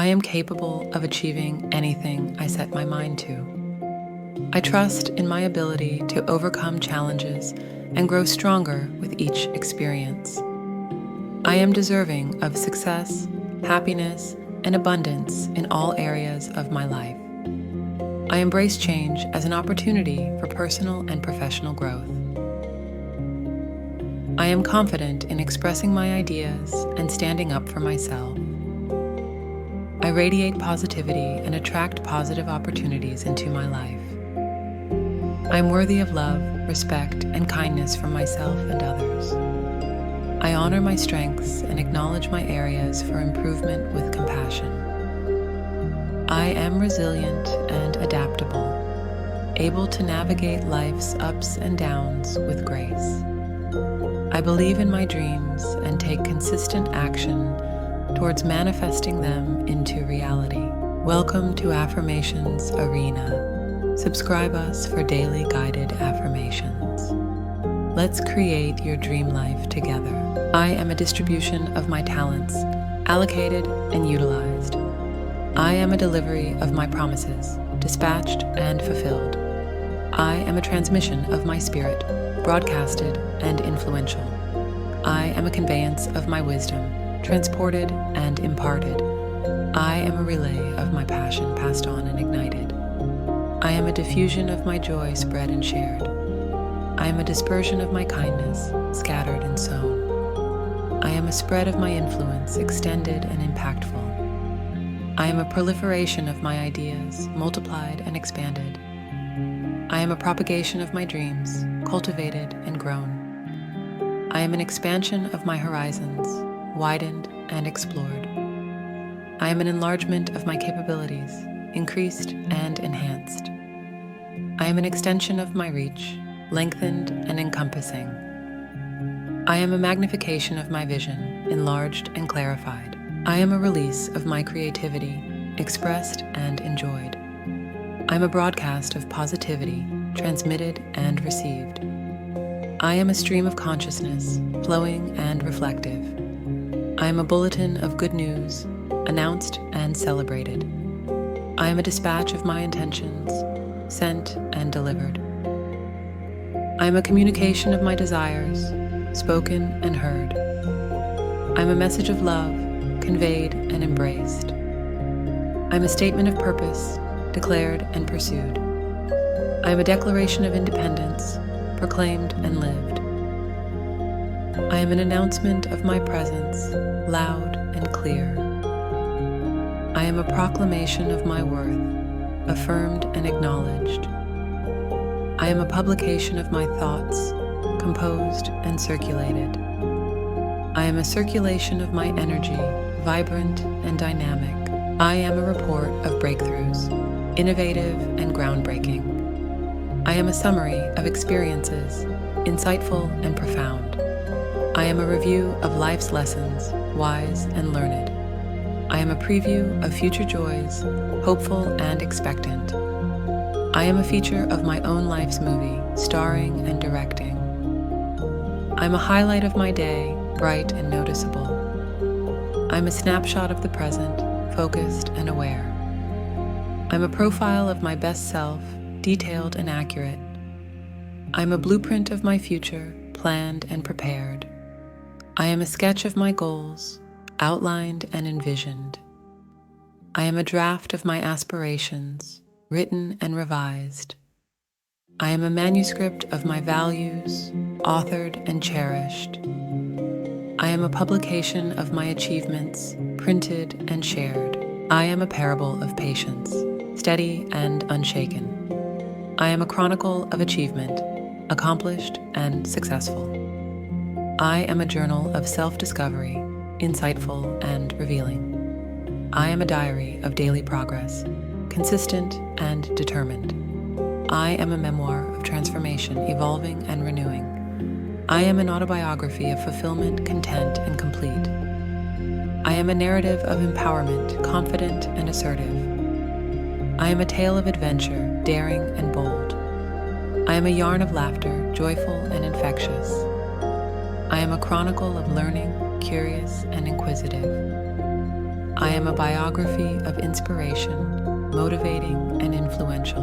I am capable of achieving anything I set my mind to. I trust in my ability to overcome challenges and grow stronger with each experience. I am deserving of success, happiness, and abundance in all areas of my life. I embrace change as an opportunity for personal and professional growth. I am confident in expressing my ideas and standing up for myself. I radiate positivity and attract positive opportunities into my life. I am worthy of love, respect, and kindness from myself and others. I honor my strengths and acknowledge my areas for improvement with compassion. I am resilient and adaptable, able to navigate life's ups and downs with grace. I believe in my dreams and take consistent action towards manifesting them into reality. Welcome to Affirmations Arena. Subscribe us for daily guided affirmations. Let's create your dream life together. I am a distribution of my talents, allocated and utilized. I am a delivery of my promises, dispatched and fulfilled. I am a transmission of my spirit, broadcasted and influential. I am a conveyance of my wisdom, transported and imparted. I am a relay of my passion passed on and ignited. I am a diffusion of my joy spread and shared. I am a dispersion of my kindness, scattered and sown. I am a spread of my influence, extended and impactful. I am a proliferation of my ideas, multiplied and expanded. I am a propagation of my dreams, cultivated and grown. I am an expansion of my horizons, widened and explored. I am an enlargement of my capabilities, increased and enhanced. I am an extension of my reach, lengthened and encompassing. I am a magnification of my vision, enlarged and clarified. I am a release of my creativity, expressed and enjoyed. I am a broadcast of positivity, transmitted and received. I am a stream of consciousness, flowing and reflective. I am a bulletin of good news, announced and celebrated. I am a dispatch of my intentions, sent and delivered. I am a communication of my desires, spoken and heard. I am a message of love, conveyed and embraced. I am a statement of purpose, declared and pursued. I am a declaration of independence, proclaimed and lived. I am an announcement of my presence, loud and clear. I am a proclamation of my worth, affirmed and acknowledged. I am a publication of my thoughts, composed and circulated. I am a circulation of my energy, vibrant and dynamic. I am a report of breakthroughs, innovative and groundbreaking. I am a summary of experiences, insightful and profound. I am a review of life's lessons, wise and learned. I am a preview of future joys, hopeful and expectant. I am a feature of my own life's movie, starring and directing. I am a highlight of my day, bright and noticeable. I am a snapshot of the present, focused and aware. I am a profile of my best self, detailed and accurate. I am a blueprint of my future, planned and prepared. I am a sketch of my goals, outlined and envisioned. I am a draft of my aspirations, written and revised. I am a manuscript of my values, authored and cherished. I am a publication of my achievements, printed and shared. I am a parable of patience, steady and unshaken. I am a chronicle of achievement, accomplished and successful. I am a journal of self-discovery, insightful and revealing. I am a diary of daily progress, consistent and determined. I am a memoir of transformation, evolving and renewing. I am an autobiography of fulfillment, content, and complete. I am a narrative of empowerment, confident and assertive. I am a tale of adventure, daring and bold. I am a yarn of laughter, joyful and infectious. I am a chronicle of learning, curious and inquisitive. I am a biography of inspiration, motivating and influential.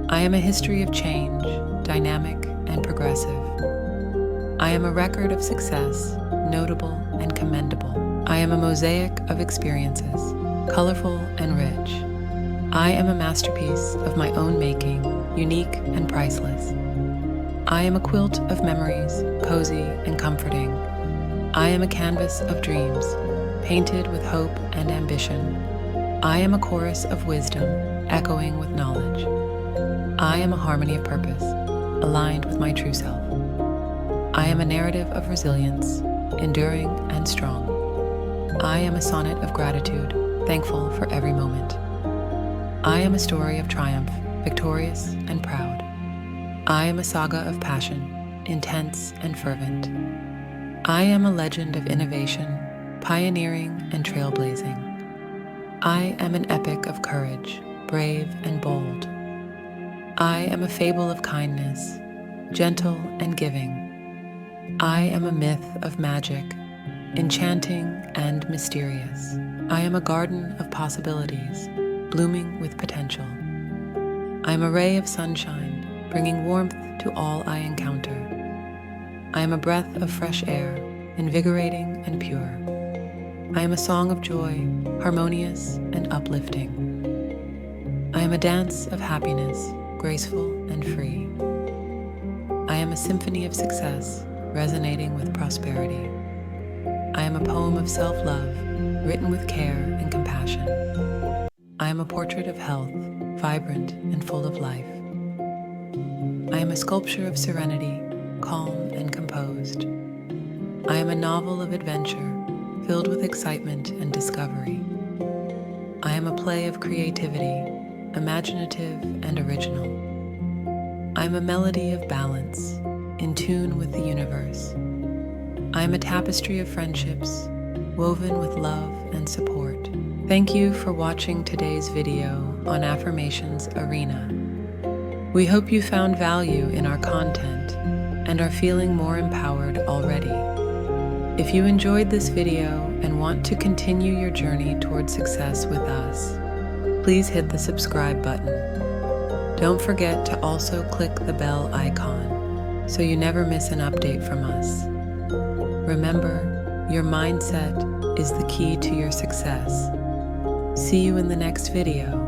I am a history of change, dynamic and progressive. I am a record of success, notable and commendable. I am a mosaic of experiences, colorful and rich. I am a masterpiece of my own making, unique and priceless. I am a quilt of memories, cozy and comforting. I am a canvas of dreams, painted with hope and ambition. I am a chorus of wisdom, echoing with knowledge. I am a harmony of purpose, aligned with my true self. I am a narrative of resilience, enduring and strong. I am a sonnet of gratitude, thankful for every moment. I am a story of triumph, victorious and proud. I am a saga of passion, intense and fervent. I am a legend of innovation, pioneering and trailblazing. I am an epic of courage, brave and bold. I am a fable of kindness, gentle and giving. I am a myth of magic, enchanting and mysterious. I am a garden of possibilities, blooming with potential. I am a ray of sunshine, bringing warmth to all I encounter. I am a breath of fresh air, invigorating and pure. I am a song of joy, harmonious and uplifting. I am a dance of happiness, graceful and free. I am a symphony of success, resonating with prosperity. I am a poem of self-love, written with care and compassion. I am a portrait of health, vibrant and full of life. I am a sculpture of serenity, calm and composed. I am a novel of adventure, filled with excitement and discovery. I am a play of creativity, imaginative and original. I am a melody of balance, in tune with the universe. I am a tapestry of friendships, woven with love and support. Thank you for watching today's video on Affirmations Arena. We hope you found value in our content and are feeling more empowered already. If you enjoyed this video and want to continue your journey toward success with us, please hit the subscribe button. Don't forget to also click the bell icon so you never miss an update from us. Remember, your mindset is the key to your success. See you in the next video.